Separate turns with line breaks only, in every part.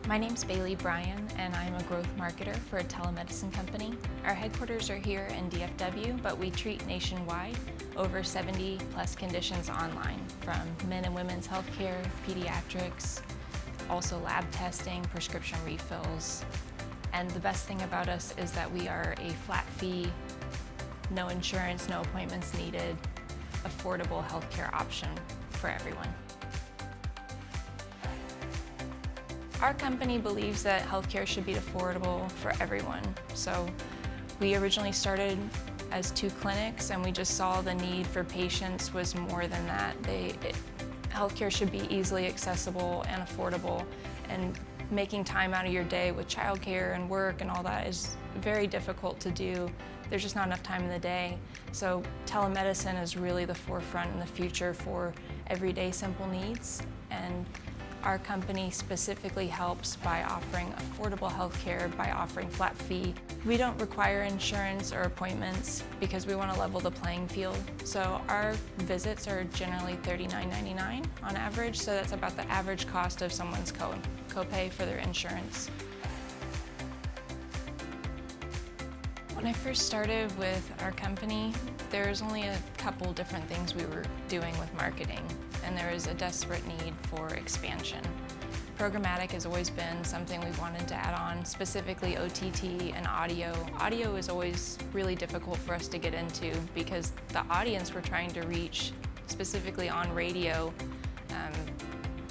My name's Bailey Bryan, and I'm a growth marketer for a telemedicine company. Our headquarters are here in DFW, but we treat nationwide over 70 plus conditions online, from men and women's healthcare, pediatrics, also lab testing, prescription refills. And the best thing about us is that we are a flat fee, no insurance, no appointments needed, affordable healthcare option for everyone. Our company believes that healthcare should be affordable for everyone. So we originally started as 2 clinics, and we just saw the need for patients was more than that. Healthcare should be easily accessible and affordable, and making time out of your day with childcare and work and all that is very difficult to do. There's just not enough time in the day. So telemedicine is really the forefront in the future for everyday simple needs. And our company specifically helps by offering affordable healthcare by offering flat fee. We don't require insurance or appointments because we want to level the playing field. So our visits are generally $39.99 on average, so that's about the average cost of someone's copay for their insurance. When I first started with our company, there was only a couple different things we were doing with marketing, and there was a desperate need for expansion. Programmatic has always been something we wanted to add on, specifically OTT and audio. Audio is always really difficult for us to get into because the audience we're trying to reach, specifically on radio,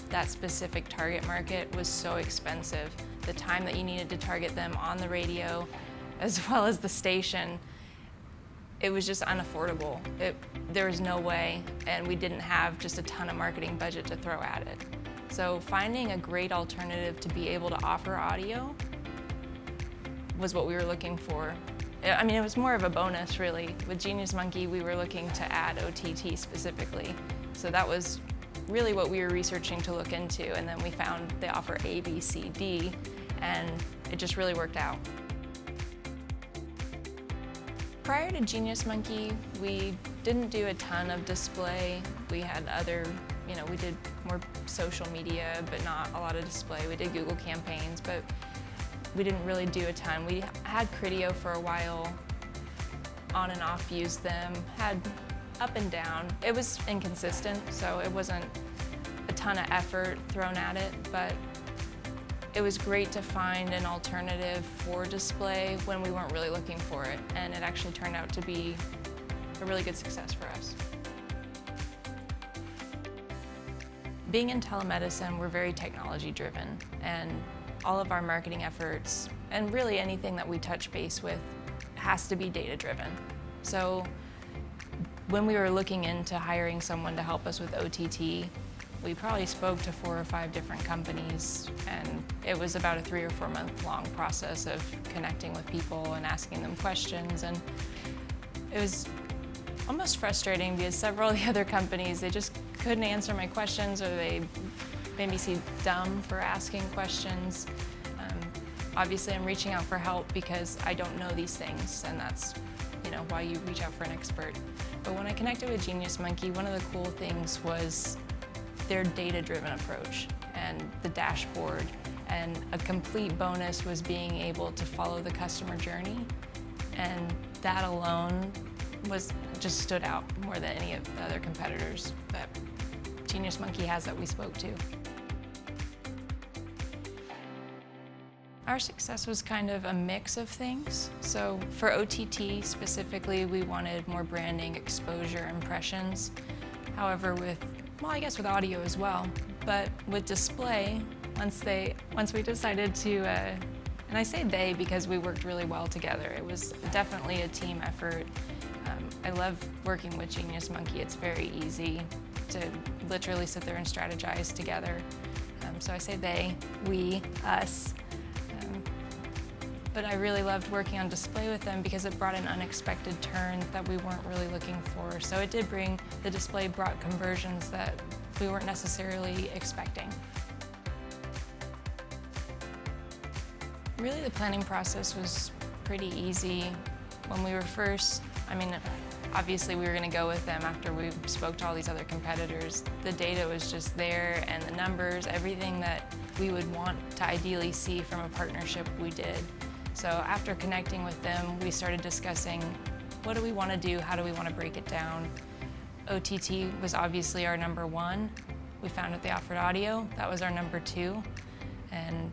that specific target market was so expensive. The time that you needed to target them on the radio, as well as the station, it was just unaffordable. There was no way, and we didn't have just a ton of marketing budget to throw at it. So finding a great alternative to be able to offer audio was what we were looking for. I mean, it was more of a bonus, really. With Genius Monkey, we were looking to add OTT specifically. So that was really what we were researching to look into, and then we found they offer A, B, C, D, and it just really worked out. Prior to Genius Monkey, we didn't do a ton of display. We had other, we did more social media, but not a lot of display. We did Google campaigns, but we didn't really do a ton. We had Criteo for a while, on and off used them, had up and down. It was inconsistent, so it wasn't a ton of effort thrown at it, but it was great to find an alternative for display when we weren't really looking for it, and it actually turned out to be a really good success for us. Being in telemedicine, we're very technology driven, and all of our marketing efforts, and really anything that we touch base with, has to be data driven. So when we were looking into hiring someone to help us with OTT, we probably spoke to 4 or 5 different companies, and it was about a 3 or 4 month long process of connecting with people and asking them questions, and it was almost frustrating because several of the other companies, they just couldn't answer my questions, or they made me seem dumb for asking questions. Obviously I'm reaching out for help because I don't know these things, and that's why you reach out for an expert. But when I connected with Genius Monkey, one of the cool things was their data-driven approach and the dashboard, and a complete bonus was being able to follow the customer journey, and that alone just stood out more than any of the other competitors that Genius Monkey has that we spoke to. Our success was kind of a mix of things. So for OTT specifically, we wanted more branding, exposure, impressions. However, with audio as well, but with display, once we decided to, and I say they because we worked really well together. It was definitely a team effort. I love working with Genius Monkey. It's very easy to literally sit there and strategize together. So I say they, we, us. But I really loved working on display with them because it brought an unexpected turn that we weren't really looking for. So it did bring, the display brought conversions that we weren't necessarily expecting. Really, the planning process was pretty easy. When we were first, obviously we were going to go with them after we spoke to all these other competitors. The data was just there, and the numbers, everything that we would want to ideally see from a partnership we did. So after connecting with them, we started discussing what do we want to do, how do we want to break it down. OTT was obviously our number one. We found out they offered audio, that was our number two. And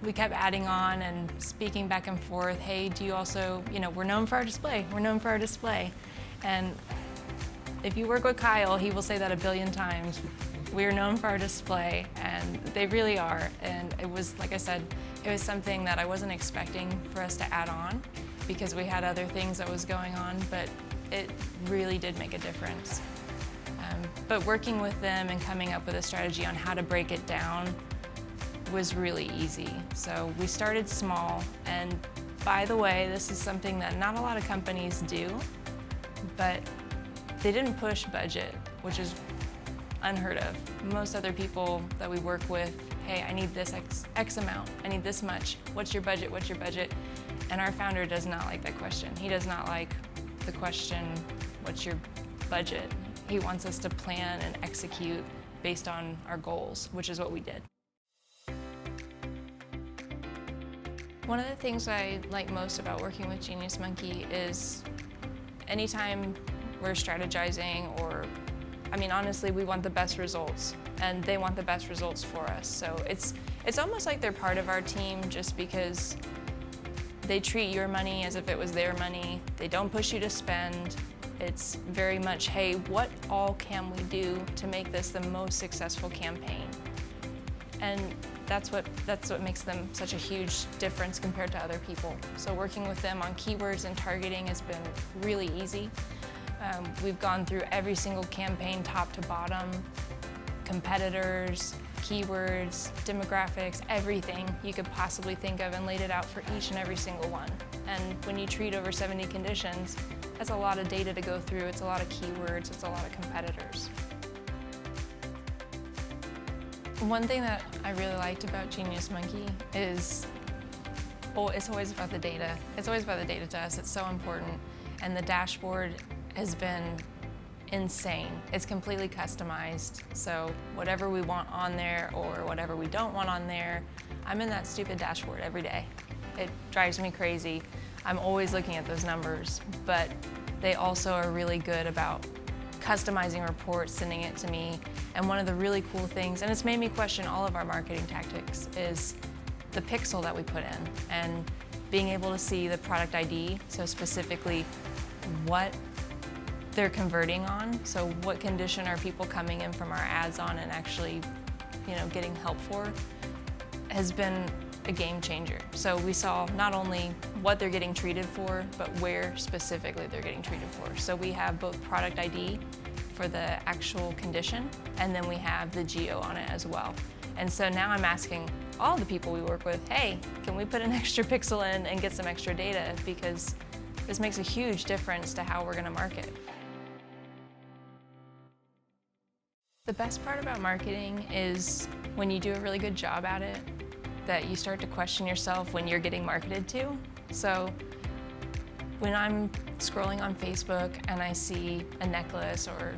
we kept adding on and speaking back and forth. Hey, do you also, we're known for our display. We're known for our display. And if you work with Kyle, he will say that 1 billion times. We're known for our display, and they really are. And it was, like I said, it was something that I wasn't expecting for us to add on because we had other things that was going on, but it really did make a difference. But working with them and coming up with a strategy on how to break it down was really easy. So we started small, and by the way, this is something that not a lot of companies do, but they didn't push budget, which is unheard of. Most other people that we work with, hey, I need this X amount, I need this much, what's your budget, what's your budget? And our founder does not like that question. He does not like the question, what's your budget? He wants us to plan and execute based on our goals, which is what we did. One of the things I like most about working with Genius Monkey is anytime we're strategizing or, honestly, we want the best results and they want the best results for us. So it's almost like they're part of our team just because they treat your money as if it was their money. They don't push you to spend. It's very much, hey, what all can we do to make this the most successful campaign? And that's what makes them such a huge difference compared to other people. So working with them on keywords and targeting has been really easy. We've gone through every single campaign, top to bottom, competitors, keywords, demographics, everything you could possibly think of, and laid it out for each and every single one. And when you treat over 70 conditions, that's a lot of data to go through, it's a lot of keywords, it's a lot of competitors. One thing that I really liked about Genius Monkey is, it's always about the data. It's always about the data to us, it's so important. And the dashboard has been insane. It's completely customized, so whatever we want on there or whatever we don't want on there, I'm in that stupid dashboard every day. It drives me crazy. I'm always looking at those numbers, but they also are really good about customizing reports, sending it to me. And one of the really cool things, and it's made me question all of our marketing tactics, is the pixel that we put in and being able to see the product ID, so specifically what they're converting on. So what condition are people coming in from our ads on and actually, getting help for, has been a game changer. So we saw not only what they're getting treated for, but where specifically they're getting treated for. So we have both product ID for the actual condition, and then we have the geo on it as well. And so now I'm asking all the people we work with, hey, can we put an extra pixel in and get some extra data? Because this makes a huge difference to how we're gonna market. The best part about marketing is when you do a really good job at it, that you start to question yourself when you're getting marketed to. So when I'm scrolling on Facebook and I see a necklace or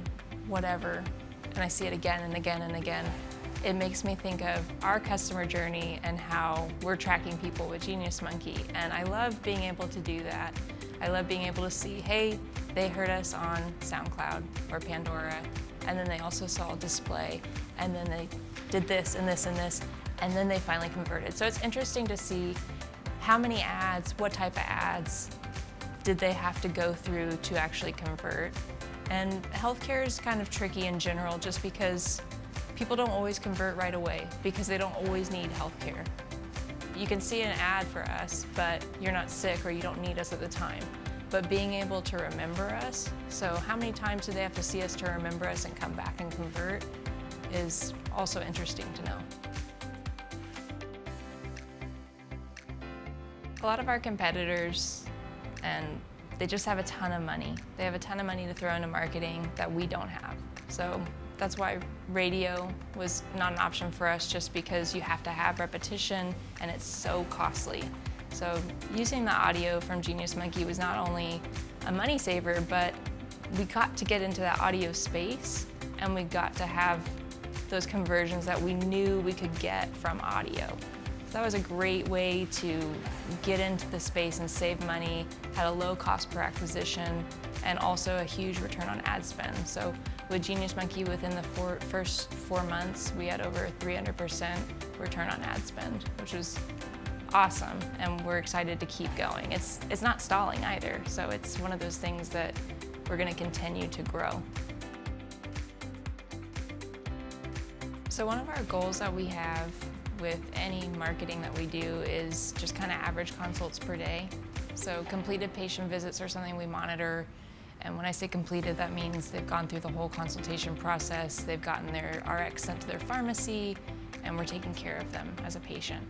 whatever, and I see it again and again and again, it makes me think of our customer journey and how we're tracking people with Genius Monkey. And I love being able to do that. I love being able to see, hey, they heard us on SoundCloud or Pandora, and then they also saw a display, and then they did this and this and this, and then they finally converted. So it's interesting to see how many ads, what type of ads did they have to go through to actually convert. And healthcare is kind of tricky in general just because people don't always convert right away because they don't always need healthcare. You can see an ad for us, but you're not sick or you don't need us at the time. But being able to remember us, so how many times do they have to see us to remember us and come back and convert, is also interesting to know. A lot of our competitors, and they just have a ton of money. They have a ton of money to throw into marketing that we don't have. So that's why radio was not an option for us, just because you have to have repetition and it's so costly. So using the audio from Genius Monkey was not only a money saver, but we got to get into that audio space and we got to have those conversions that we knew we could get from audio. So that was a great way to get into the space and save money, had a low cost per acquisition, and also a huge return on ad spend. So with Genius Monkey, within the first 4 months, we had over 300% return on ad spend, which was awesome, and we're excited to keep going. It's not stalling either, so it's one of those things that we're going to continue to grow. So one of our goals that we have with any marketing that we do is just kind of average consults per day. So completed patient visits are something we monitor, and when I say completed, that means they've gone through the whole consultation process, they've gotten their RX sent to their pharmacy, and we're taking care of them as a patient.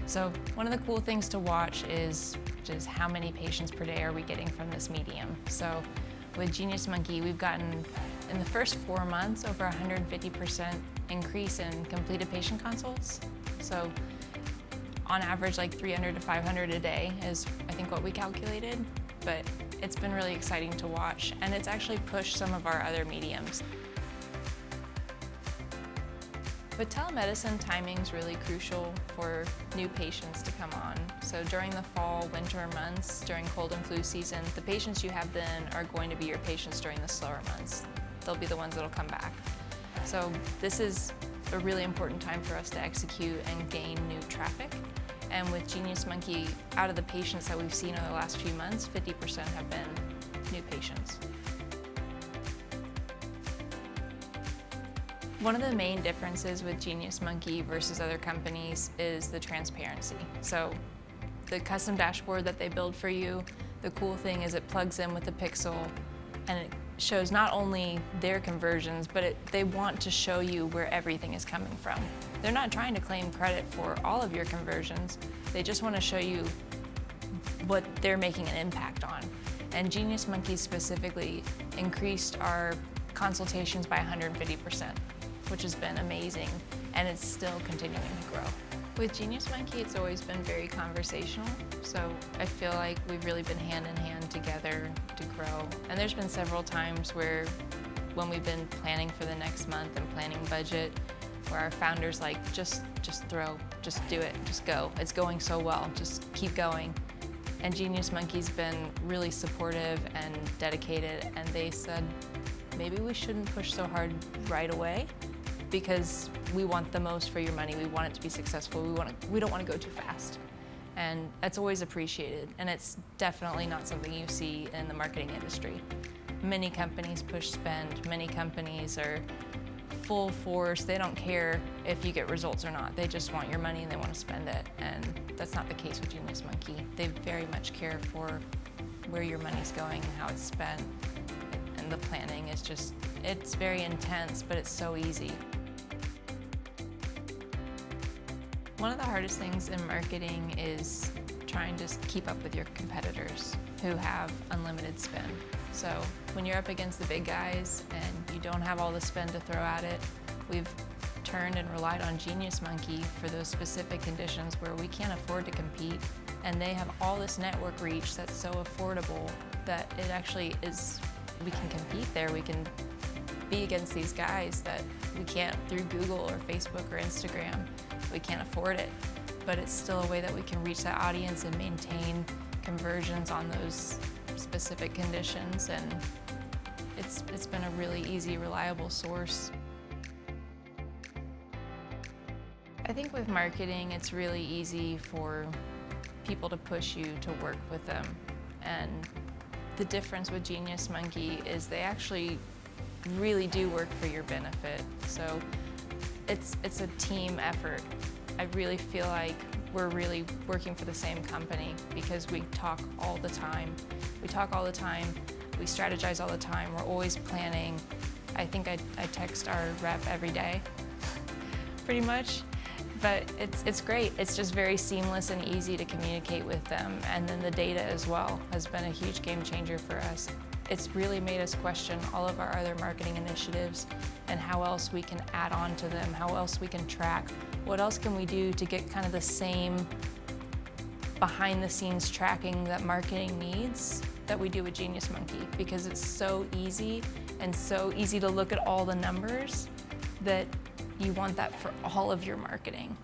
So one of the cool things to watch is just how many patients per day are we getting from this medium. So with Genius Monkey, we've gotten, in the first 4 months, over 150% increase in completed patient consults. So on average, like 300 to 500 a day is, I think, what we calculated. But it's been really exciting to watch, and it's actually pushed some of our other mediums. With telemedicine, timing's really crucial for new patients to come on. So during the fall, winter months, during cold and flu season, the patients you have then are going to be your patients during the slower months. They'll be the ones that'll come back. So this is a really important time for us to execute and gain new traffic. And with Genius Monkey, out of the patients that we've seen over the last few months, 50% have been new patients. One of the main differences with Genius Monkey versus other companies is the transparency. So the custom dashboard that they build for you, the cool thing is it plugs in with the Pixel, and it shows not only their conversions, but they want to show you where everything is coming from. They're not trying to claim credit for all of your conversions. They just want to show you what they're making an impact on. And Genius Monkey specifically increased our consultations by 150%, which has been amazing, and it's still continuing to grow. With Genius Monkey, it's always been very conversational, so I feel like we've really been hand in hand together to grow. And there's been several times where, when we've been planning for the next month and planning budget, where our founder's like, just do it, just go. It's going so well, just keep going. And Genius Monkey's been really supportive and dedicated, and they said, maybe we shouldn't push so hard right away, because we want the most for your money. We want it to be successful. We don't want to go too fast. And that's always appreciated. And it's definitely not something you see in the marketing industry. Many companies push spend. Many companies are full force. They don't care if you get results or not. They just want your money and they want to spend it. And that's not the case with Genius Monkey. They very much care for where your money's going and how it's spent. And the planning is just, it's very intense, but it's so easy. One of the hardest things in marketing is trying to keep up with your competitors who have unlimited spend. So when you're up against the big guys and you don't have all the spend to throw at it, we've turned and relied on Genius Monkey for those specific conditions where we can't afford to compete, and they have all this network reach that's so affordable that it actually is, we can compete there. We can be against these guys that we can't through Google or Facebook or Instagram. We can't afford it, but it's still a way that we can reach that audience and maintain conversions on those specific conditions, and it's been a really easy, reliable source. I think with marketing, it's really easy for people to push you to work with them, and the difference with Genius Monkey is they actually really do work for your benefit. So it's a team effort. I really feel like we're really working for the same company because we talk all the time. We talk all the time, we strategize all the time, we're always planning. I think I text our rep every day, pretty much. But it's great. It's just very seamless and easy to communicate with them. And then the data as well has been a huge game changer for us. It's really made us question all of our other marketing initiatives and how else we can add on to them, how else we can track, what else can we do to get kind of the same behind the scenes tracking that marketing needs that we do with Genius Monkey, because it's so easy and so easy to look at all the numbers that You want that for all of your marketing.